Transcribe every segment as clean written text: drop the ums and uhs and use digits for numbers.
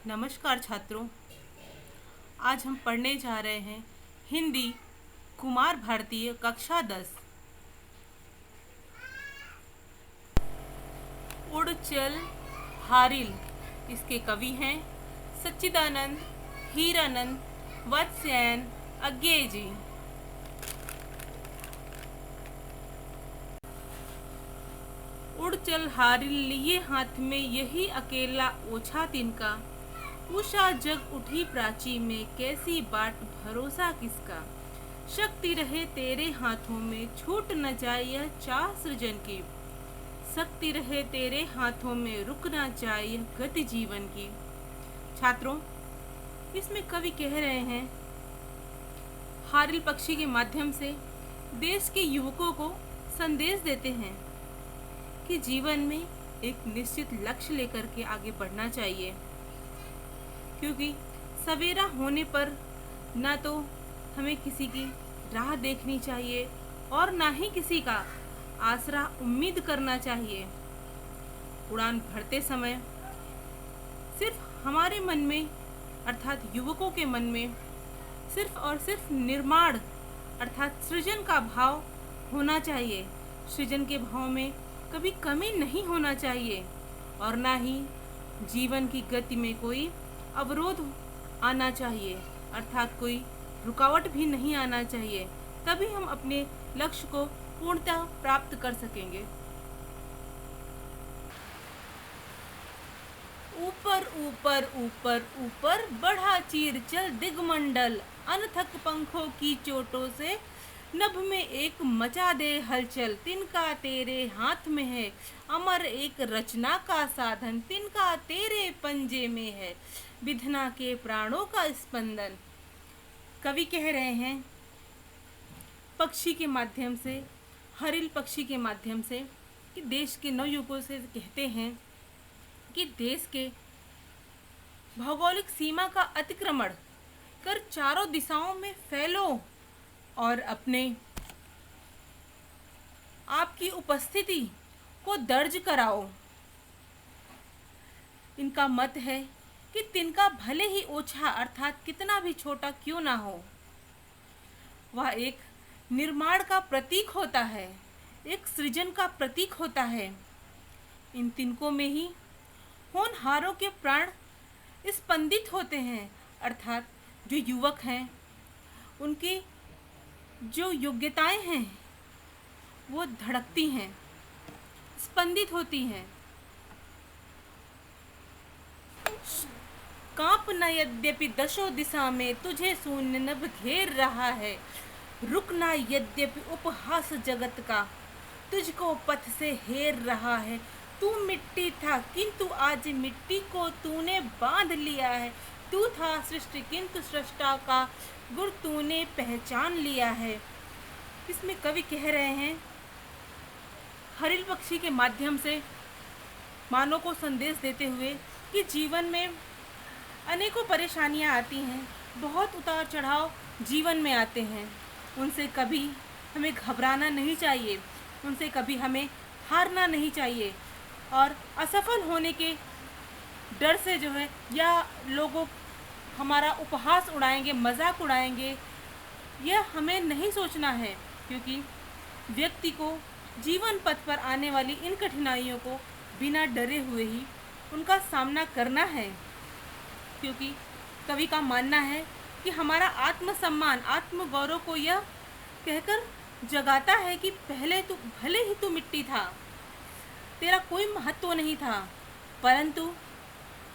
नमस्कार छात्रों। आज हम पढ़ने जा रहे हैं हिंदी कुमार भारतीय कक्षा 10। उड़ चल हारिल। इसके कवि हैं सच्चिदानंद हीरानंद वत्स्यायन अज्ञेय जी। उड़ चल हारिल लिए हाथ में यही अकेला ओछा तिनका, उषा जग उठी प्राची में कैसी बाट भरोसा किसका। शक्ति रहे तेरे हाथों में छूट न जाए यह चाह सृजन की, शक्ति रहे तेरे हाथों में रुक न जाए यह गति जीवन की। छात्रों, इसमें कवि कह रहे हैं हारिल पक्षी के माध्यम से देश के युवकों को संदेश देते हैं कि जीवन में एक निश्चित लक्ष्य लेकर के आगे बढ़ना चाहिए, क्योंकि सवेरा होने पर ना तो हमें किसी की राह देखनी चाहिए और ना ही किसी का आसरा उम्मीद करना चाहिए। उड़ान भरते समय सिर्फ हमारे मन में अर्थात युवकों के मन में सिर्फ और सिर्फ निर्माण अर्थात सृजन का भाव होना चाहिए। सृजन के भाव में कभी कमी नहीं होना चाहिए और ना ही जीवन की गति में कोई अवरोध आना चाहिए अर्थात कोई रुकावट भी नहीं आना चाहिए। तभी हम अपने लक्ष्य को पूर्णतः प्राप्त कर सकेंगे। ऊपर ऊपर ऊपर ऊपर बढ़ा चीर चल दिगमंडल, अनथक पंखों की चोटों से नभ में एक मचा दे हलचल। तिनका तेरे हाथ में है अमर एक रचना का साधन, तिनका तेरे पंजे में है विधना के प्राणों का स्पंदन। कवि कह रहे हैं पक्षी के माध्यम से, हरिल पक्षी के माध्यम से कि देश के नवयुवकों से कहते हैं कि देश के भौगोलिक सीमा का अतिक्रमण कर चारों दिशाओं में फैलो और अपने आपकी उपस्थिति को दर्ज कराओ। इनका मत है कि तिनका भले ही ओछा अर्थात कितना भी छोटा क्यों ना हो, वह एक निर्माण का प्रतीक होता है, एक सृजन का प्रतीक होता है। इन तिनकों में ही होनहारों के प्राण स्पंदित होते हैं अर्थात जो युवक हैं उनकी जो योग्यताएं हैं वो धड़कती हैं, स्पंदित होती हैं। कांप न यद्यपि दशो दिशा में तुझे शून्य नभ घेर रहा है, रुकना यद्यपि उपहास जगत का तुझको पथ से हेर रहा है। तू मिट्टी था किंतु आज मिट्टी को तूने बांध लिया है, तू था सृष्टि किंतु सृष्टा का गुर तूने पहचान लिया है। इसमें कवि कह रहे हैं हरिल पक्षी के माध्यम से मानव को संदेश देते हुए कि जीवन में अनेकों परेशानियां आती हैं, बहुत उतार चढ़ाव जीवन में आते हैं। उनसे कभी हमें घबराना नहीं चाहिए, उनसे कभी हमें हारना नहीं चाहिए और असफल होने के डर से जो है या लोगों हमारा उपहास उड़ाएंगे, मजाक उड़ाएंगे, यह हमें नहीं सोचना है, क्योंकि व्यक्ति को जीवन पथ पर आने वाली इन कठिनाइयों को बिना डरे हुए ही उनका सामना करना है। क्योंकि कवि का मानना है कि हमारा आत्मसम्मान, आत्मगौरव को यह कहकर जगाता है कि भले ही तू मिट्टी था, तेरा कोई महत्व नहीं था, परंतु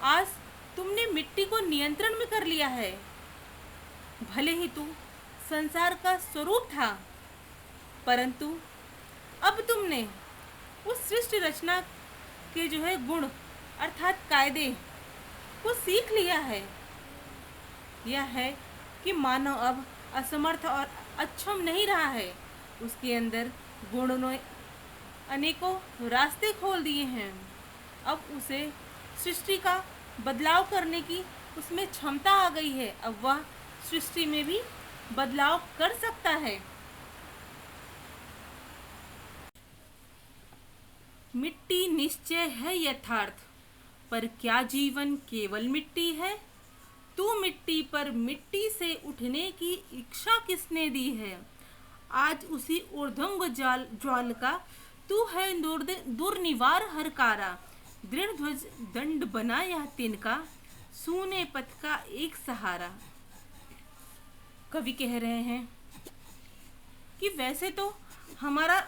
आज तुमने मिट्टी को नियंत्रण में कर लिया है। भले ही तू संसार का स्वरूप था, परंतु अब तुमने उस सृष्टि रचना के जो है गुण अर्थात कायदे को सीख लिया है। यह है कि मानव अब असमर्थ और अक्षम नहीं रहा है, उसके अंदर गुणों ने अनेकों रास्ते खोल दिए हैं। अब उसे सृष्टि का बदलाव करने की उसमें क्षमता आ गई है, अब वह सृष्टि में भी बदलाव कर सकता है। मिट्टी निश्चय है यथार्थ, पर क्या जीवन केवल मिट्टी है? तू मिट्टी पर मिट्टी से उठने की इच्छा किसने दी है? आज उसी ऊर्ध्वंग ज्वाल का तू है दुर्निवार हरकारा। दृढ़ ध्वज दंड बना यह तिनका, सूने पथ का एक सहारा। कवि कह रहे हैं कि वैसे तो हमारा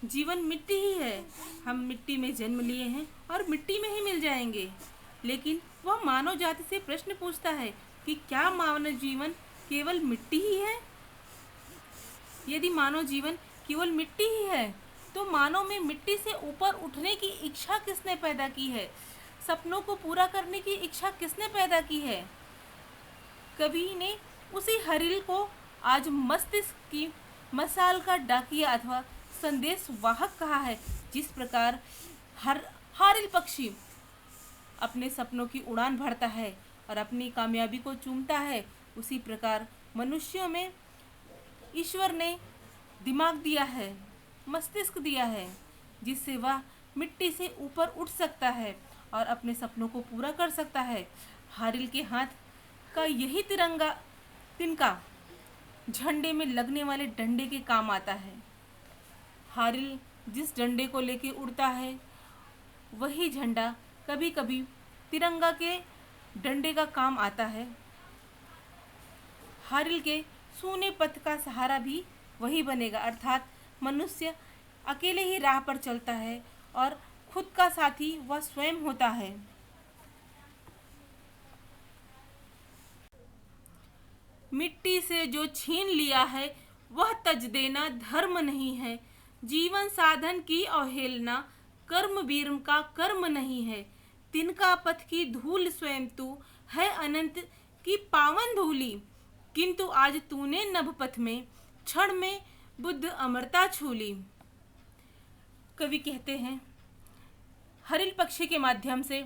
जीवन मिट्टी ही है, हम मिट्टी में जन्म लिए हैं और मिट्टी में ही मिल जाएंगे, लेकिन वह मानव जाति से प्रश्न पूछता है कि क्या मानव जीवन केवल मिट्टी ही है? यदि मानव जीवन केवल मिट्टी ही है तो मानव में मिट्टी से ऊपर उठने की इच्छा किसने पैदा की है? सपनों को पूरा करने की इच्छा किसने पैदा की है? कवि ने उसी हरिल को आज मस्तिष्क की मसाल का डाकिया अथवा संदेश वाहक कहा है। जिस प्रकार हारिल पक्षी अपने सपनों की उड़ान भरता है और अपनी कामयाबी को चूमता है, उसी प्रकार मनुष्यों में ईश्वर ने दिमाग दिया है, मस्तिष्क दिया है, जिससे वह मिट्टी से ऊपर उठ सकता है और अपने सपनों को पूरा कर सकता है। हारिल के हाथ का यही तिनका झंडे में लगने वाले डंडे के काम आता है। हारिल जिस झंडे को लेके उड़ता है वही झंडा कभी कभी तिरंगा के डंडे का काम आता है। हारिल के सूने पथ का सहारा भी वही बनेगा, अर्थात मनुष्य अकेले ही राह पर चलता है और खुद का साथी वह स्वयं होता है। मिट्टी से जो छीन लिया है वह तज देना धर्म नहीं है। जीवन साधन की अवहेलना कर्म वीर का कर्म नहीं है। तिनका पथ की धूल स्वयं तू है अनंत की पावन धूली, किंतु आज तूने नभ पथ में क्षण में बुद्ध अमरता छूली। कवि कहते हैं हरिल पक्षी के माध्यम से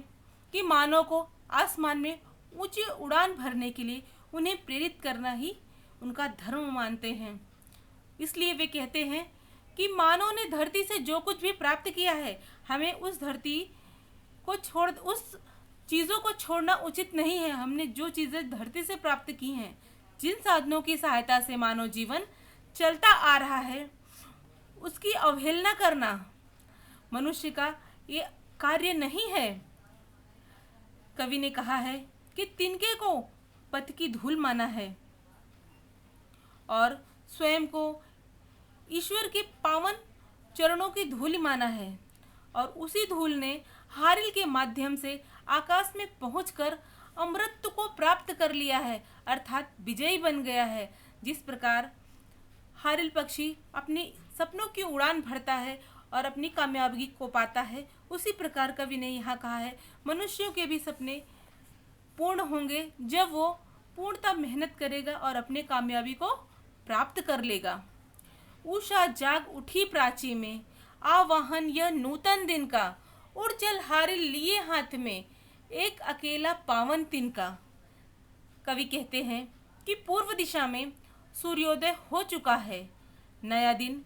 कि मानव को आसमान में ऊंची उड़ान भरने के लिए उन्हें प्रेरित करना ही उनका धर्म मानते हैं। इसलिए वे कहते हैं कि मानव ने धरती से जो कुछ भी प्राप्त किया है, हमें उस धरती को उस चीज़ों को छोड़ना उचित नहीं है। हमने जो चीज़ें धरती से प्राप्त की हैं, जिन साधनों की सहायता से मानव जीवन चलता आ रहा है, उसकी अवहेलना करना मनुष्य का ये कार्य नहीं है। कवि ने कहा है कि तिनके को पथ की धूल माना है और स्वयं को ईश्वर के पावन चरणों की धूल माना है, और उसी धूल ने हारिल के माध्यम से आकाश में पहुंचकर अमृत को प्राप्त कर लिया है, अर्थात विजयी बन गया है। जिस प्रकार हारिल पक्षी अपने सपनों की उड़ान भरता है और अपनी कामयाबी को पाता है, उसी प्रकार कवि ने यहाँ कहा है मनुष्यों के भी सपने पूर्ण होंगे जब वो पूर्णतः मेहनत करेगा और अपने कामयाबी को प्राप्त कर लेगा। उषा जाग उठी प्राची में, आवाहन यह नूतन दिन का, उड़ चल हारिल लिए हाथ में एक अकेला पावन तिनका। कवि कहते हैं कि पूर्व दिशा में सूर्योदय हो चुका है, नया दिन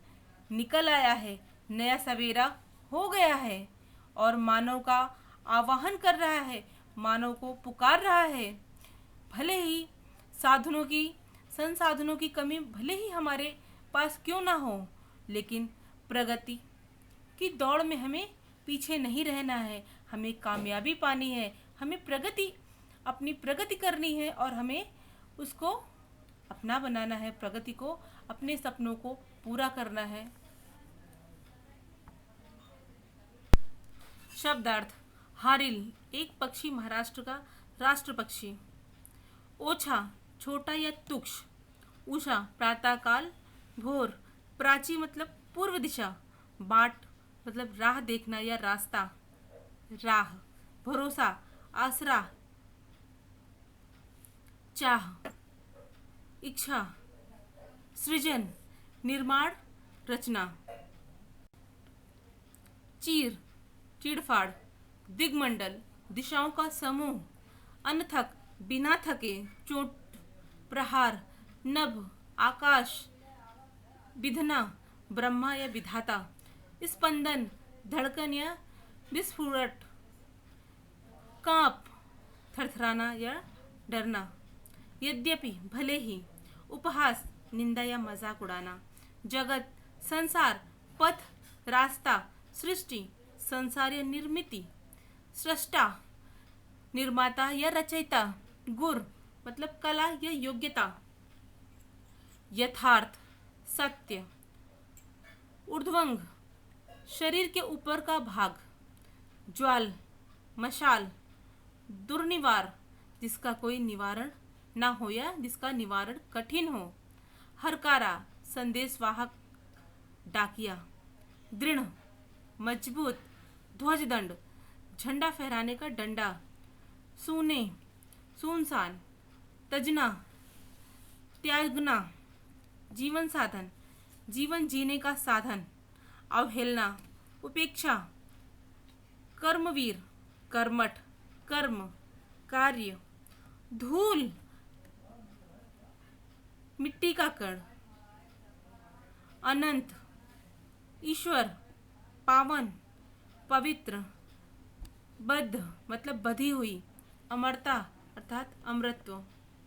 निकल आया है, नया सवेरा हो गया है और मानव का आवाहन कर रहा है, मानव को पुकार रहा है। भले ही संसाधनों की कमी भले ही हमारे पास क्यों ना हो, लेकिन प्रगति की दौड़ में हमें पीछे नहीं रहना है। हमें कामयाबी पानी है, हमें अपनी प्रगति करनी है और हमें उसको अपना बनाना है, प्रगति को, अपने सपनों को पूरा करना है। शब्दार्थ: हारिल एक पक्षी, महाराष्ट्र का राष्ट्र पक्षी। ओछा छोटा या तुक्ष। उषा प्रातःकाल, भोर। प्राची मतलब पूर्व दिशा। बाट मतलब राह देखना या रास्ता, राह। भरोसा आसरा, चाह, इच्छा, सृजन, निर्माण, रचना। चीर चीड़फाड़, दिग्मंडल दिशाओं का समूह। अनथक बिना थके, चोट, प्रहार। नभ आकाश, विधना ब्रह्मा या विधाता। स्पंदन धड़कन या विस्फुट। कांप, थरथराना या डरना। यद्यपि, भले ही। उपहास, निंदा या मजाक उड़ाना। जगत, संसार, पथ, रास्ता, सृष्टि, संसार या निर्मिति। सृष्टा, निर्माता या रचयिता। गुर, मतलब कला या योग्यता। यथार्थ, सत्य। ऊर्ध्वंग, शरीर के ऊपर का भाग। ज्वाल, मशाल। दुर्निवार, जिसका कोई निवारण ना हो या जिसका निवारण कठिन हो। हरकारा, संदेशवाहक, डाकिया। दृढ़, मजबूत। ध्वजदंड, झंडा फहराने का डंडा। सूने, सुनसान। तजना, त्यागना। जीवन साधन, जीवन जीने का साधन। अवहेलना, उपेक्षा। कर्मवीर, कर्मठ, कर्म, कार्य। धूल, मिट्टी का कण। अनंत, ईश्वर, पावन, पवित्र। बद्ध, मतलब बधी हुई। अमरता, अर्थात अमृतत्व।